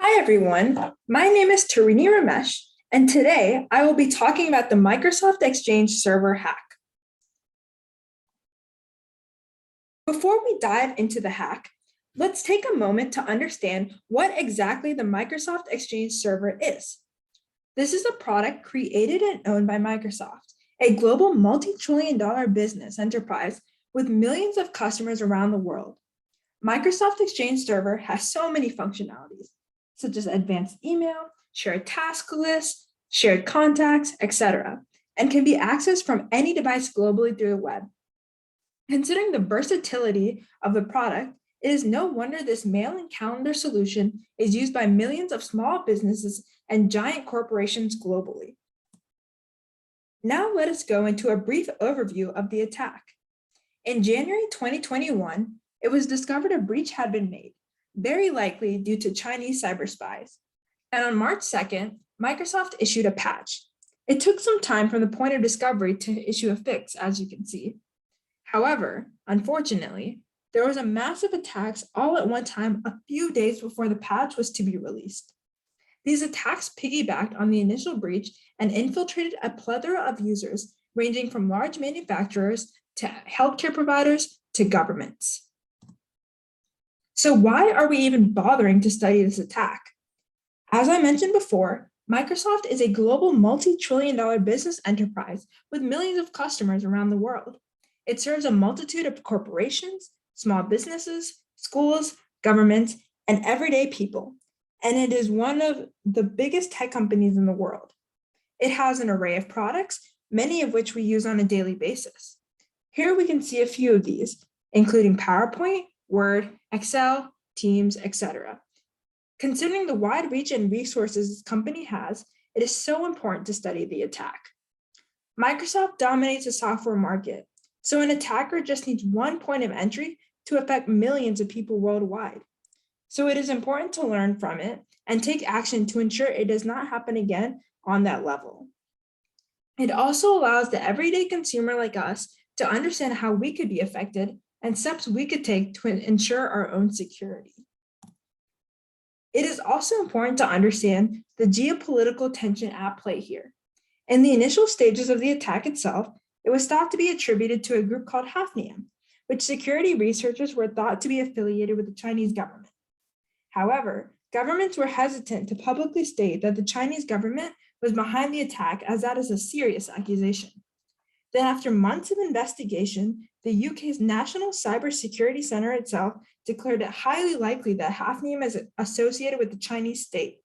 Hi, everyone. My name is Tarini Ramesh, and today I will be talking about the Microsoft Exchange server hack. Before we dive into the hack, let's take a moment to understand what exactly the Microsoft Exchange server is. This is a product created and owned by Microsoft, a global multi-trillion-dollar business enterprise with millions of customers around the world. Microsoft Exchange Server has so many functionalities, such as advanced email, shared task lists, shared contacts, etc., and can be accessed from any device globally through the web. Considering the versatility of the product, it is no wonder this mail and calendar solution is used by millions of small businesses and giant corporations globally. Now let us go into a brief overview of the attack. In January 2021, it was discovered a breach had been made, very likely due to Chinese cyber spies. And on March 2nd, Microsoft issued a patch. It took some time from the point of discovery to issue a fix, as you can see. However, unfortunately, there was a massive attacks all at one time a few days before the patch was to be released. These attacks piggybacked on the initial breach and infiltrated a plethora of users, ranging from large manufacturers to healthcare providers to governments. So why are we even bothering to study this attack? As I mentioned before, Microsoft is a global multi-trillion-dollar business enterprise with millions of customers around the world. It serves a multitude of corporations, small businesses, schools, governments, and everyday people, and it is one of the biggest tech companies in the world. It has an array of products, many of which we use on a daily basis. Here we can see a few of these, including PowerPoint, Word, Excel, Teams, etc. Considering the wide reach and resources this company has, it is so important to study the attack. Microsoft dominates the software market, so an attacker just needs one point of entry to affect millions of people worldwide. So it is important to learn from it and take action to ensure it does not happen again on that level. It also allows the everyday consumer like us to understand how we could be affected and steps we could take to ensure our own security. It is also important to understand the geopolitical tension at play here. In the initial stages of the attack itself, it was thought to be attributed to a group called Hafnium, which security researchers were thought to be affiliated with the Chinese government. However, governments were hesitant to publicly state that the Chinese government was behind the attack, as that is a serious accusation. Then after months of investigation, the UK's National Cybersecurity Centre itself declared it highly likely that Hafnium is associated with the Chinese state.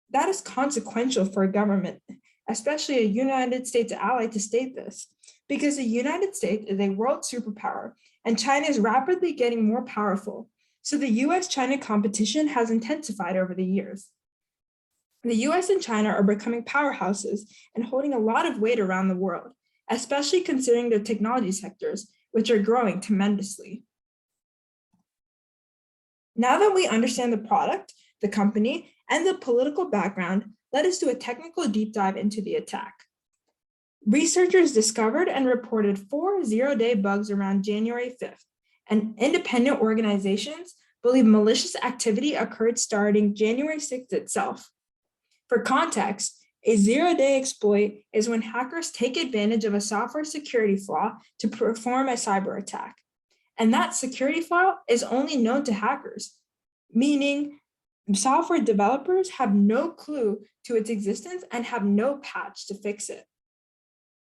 That is consequential for a government, especially a United States ally, to state this, because the United States is a world superpower and China is rapidly getting more powerful. So the US-China competition has intensified over the years. The US and China are becoming powerhouses and holding a lot of weight around the world, especially considering their technology sectors, which are growing tremendously. Now that we understand the product, the company, and the political background, let us do a technical deep dive into the attack. Researchers discovered and reported 4 zero-day bugs around January 5th, and independent organizations believe malicious activity occurred starting January 6th itself. For context, a zero-day exploit is when hackers take advantage of a software security flaw to perform a cyber attack. And that security flaw is only known to hackers, meaning software developers have no clue to its existence and have no patch to fix it.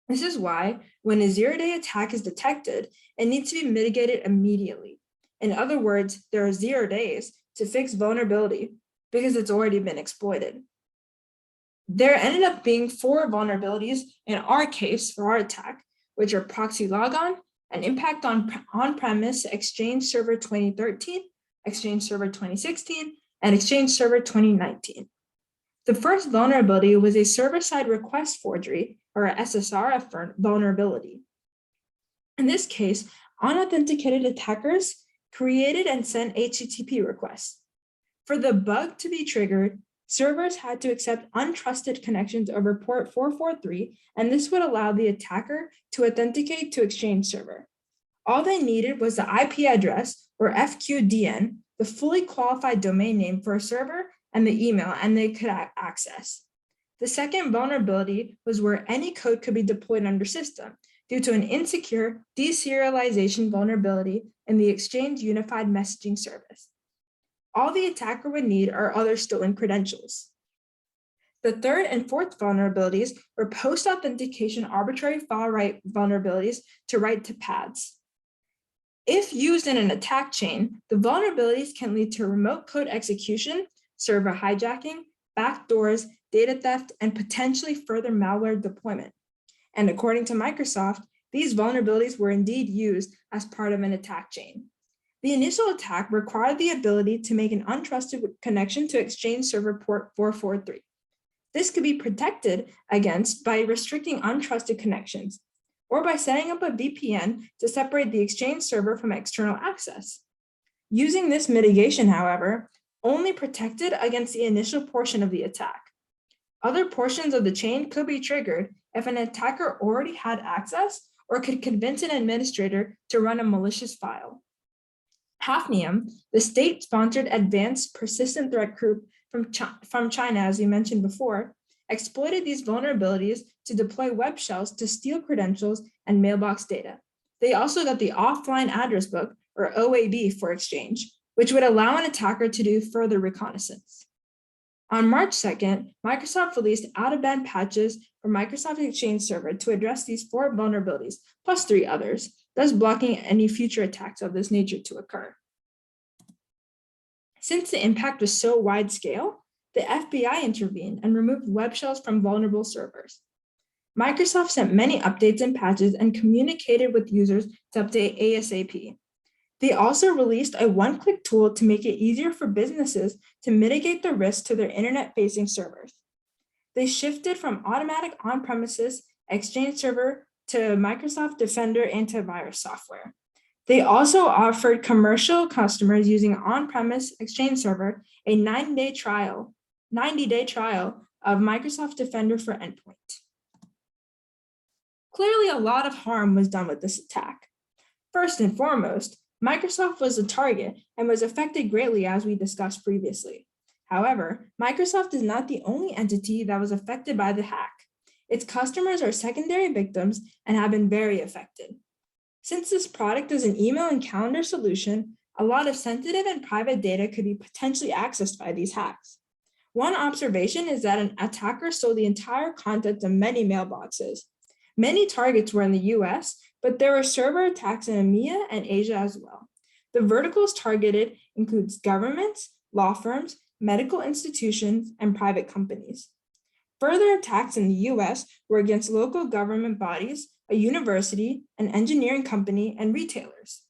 This is why when a zero-day attack is detected, it needs to be mitigated immediately. In other words, there are 0 days to fix vulnerability because it's already been exploited. There ended up being 4 vulnerabilities in our case for our attack, which are proxy logon, an impact on on-premise Exchange Server 2013, Exchange Server 2016, and Exchange Server 2019. The first vulnerability was a server-side request forgery, or a SSR vulnerability. In this case, unauthenticated attackers created and sent HTTP requests. For the bug to be triggered, servers had to accept untrusted connections over port 443, and this would allow the attacker to authenticate to Exchange Server. All they needed was the IP address, or FQDN, the fully qualified domain name for a server and the email, and they could access. The second vulnerability was where any code could be deployed under system due to an insecure deserialization vulnerability in the Exchange Unified Messaging Service. All the attacker would need are other stolen credentials. The third and fourth vulnerabilities were post-authentication arbitrary file write vulnerabilities to write to pads. If used in an attack chain, the vulnerabilities can lead to remote code execution, server hijacking, backdoors, data theft, and potentially further malware deployment. And according to Microsoft, these vulnerabilities were indeed used as part of an attack chain. The initial attack required the ability to make an untrusted connection to Exchange Server port 443. This could be protected against by restricting untrusted connections or by setting up a VPN to separate the Exchange server from external access. Using this mitigation, however, only protected against the initial portion of the attack. Other portions of the chain could be triggered if an attacker already had access or could convince an administrator to run a malicious file. Hafnium, the state-sponsored advanced persistent threat group from China, as we mentioned before, exploited these vulnerabilities to deploy web shells to steal credentials and mailbox data. They also got the offline address book, or OAB, for Exchange, which would allow an attacker to do further reconnaissance. On March 2nd, Microsoft released out-of-band patches for Microsoft Exchange Server to address these 4 vulnerabilities, plus 3 others, thus blocking any future attacks of this nature to occur. Since the impact was so wide scale, the FBI intervened and removed web shells from vulnerable servers. Microsoft sent many updates and patches and communicated with users to update ASAP. They also released a one-click tool to make it easier for businesses to mitigate the risk to their internet-facing servers. They shifted from automatic on-premises Exchange Server to Microsoft Defender antivirus software. They also offered commercial customers using on-premise Exchange Server a 90-day trial of Microsoft Defender for Endpoint. Clearly, a lot of harm was done with this attack. First and foremost, Microsoft was a target and was affected greatly, as we discussed previously. However, Microsoft is not the only entity that was affected by the hack. Its customers are secondary victims and have been very affected. Since this product is an email and calendar solution, a lot of sensitive and private data could be potentially accessed by these hacks. One observation is that an attacker stole the entire contents of many mailboxes. Many targets were in the US, but there were server attacks in EMEA and Asia as well. The verticals targeted includes governments, law firms, medical institutions, and private companies. Further attacks in the US were against local government bodies, a university, an engineering company, and retailers.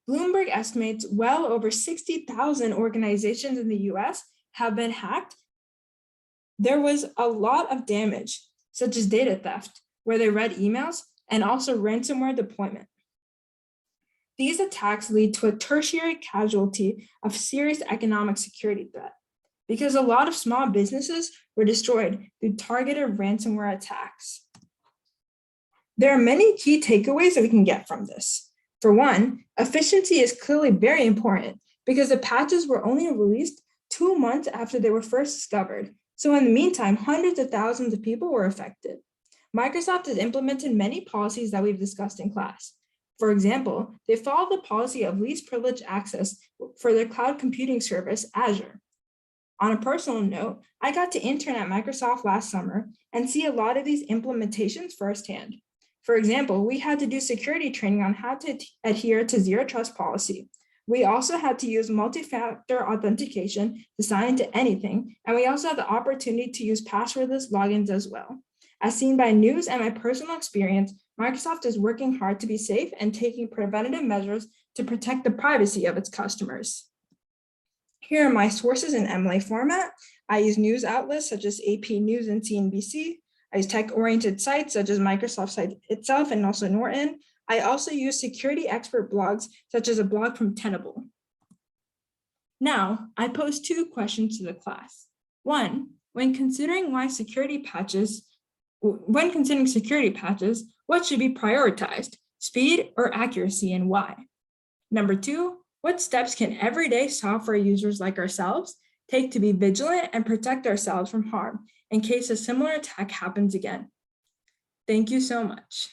Bloomberg estimates well over 60,000 organizations in the US have been hacked. There was a lot of damage, such as data theft, where they read emails, and also ransomware deployment. These attacks lead to a tertiary casualty of serious economic security threat because a lot of small businesses were destroyed through targeted ransomware attacks. There are many key takeaways that we can get from this. For one, efficiency is clearly very important because the patches were only released 2 months after they were first discovered. So in the meantime, hundreds of thousands of people were affected. Microsoft has implemented many policies that we've discussed in class. For example, they follow the policy of least privileged access for their cloud computing service, Azure. On a personal note, I got to intern at Microsoft last summer and see a lot of these implementations firsthand. For example, we had to do security training on how to adhere to zero trust policy. We also had to use multi-factor authentication to sign into anything, and we also had the opportunity to use passwordless logins as well. As seen by news and my personal experience, Microsoft is working hard to be safe and taking preventative measures to protect the privacy of its customers. Here are my sources in MLA format. I use news outlets such as AP News and CNBC. I use tech-oriented sites such as Microsoft site itself and also Norton. I also use security expert blogs such as a blog from Tenable. Now, I pose 2 questions to the class. 1, when considering security patches, what should be prioritized, speed or accuracy, and why? Number 2, What steps can everyday software users like ourselves take to be vigilant and protect ourselves from harm in case a similar attack happens again? Thank you so much.